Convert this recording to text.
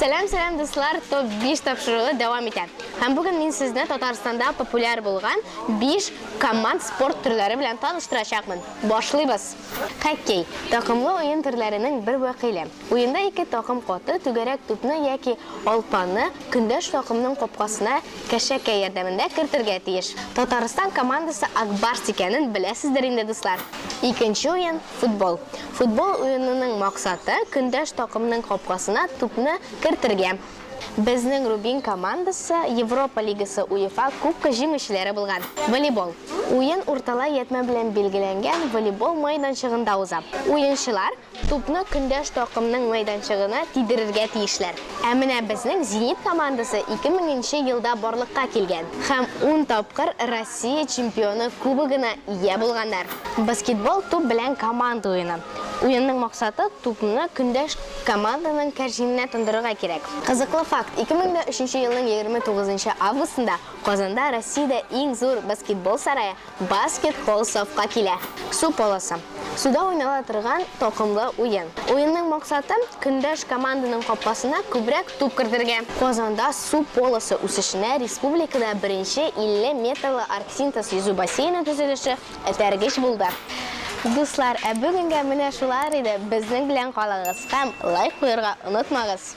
Сәлем дуслар, топ 5 тапшырыгы дәвам итә. Һәм бүген мин сезне Татарстанда популяр булган 5 команд спорт төрләре белән таныштырачакмын. Башлыйбыз. Хоккей такымлы уен төрләренең бер вакыйлы. Уенда ике такым каты түгәрәк тупны яки алпаны көндәш такымның капкасына кәшәкәй ярдәмендә кертергә тиеш. Татарстан командасы Акбарс икәнен беләсездер инде дуслар. Икенче уен футбол. Футбол уенының максаты көндәш такымның капкасына тупны кертергә. Безнең Рубин командасы Европа лигасы УЕФА кубка җиңүчеләре булган. Волейбол. Уен урталай ятма белән билгеләнгән волейбол мәйданчыгында уза. Уенчылар тупны көндәш такымның мәйданчыгына тидерергә тиешләр. Ә менә безнең Зенит командасы 2000 елда барлыкка килгән һәм 10 тапкыр Россия чемпионы кубогына ия булганнар. Баскетбол туп белән команда уены. Уенның максаты тупны көндәш команданың кәрҗиненә тондырырга кирәк. Кызыклы факт, 2003 елның 29 августында Казанда Россиядә иң зур баскетбол сарае Basket Hall сафка килә. Су полосы. Суда уйнала торган такымлы уен. Уенның максаты көндәш команданың капкасына күбрәк туп кертергә. Казанда су полосы үсешенә республикада беренче 50 метрлы Арксинтез йөзү бассейны төзелеше этәргеч булды. Дуслар, бүгенгә менә шулар иде. Безнең белән калыгыз һәм лайк куярга онытмагыз.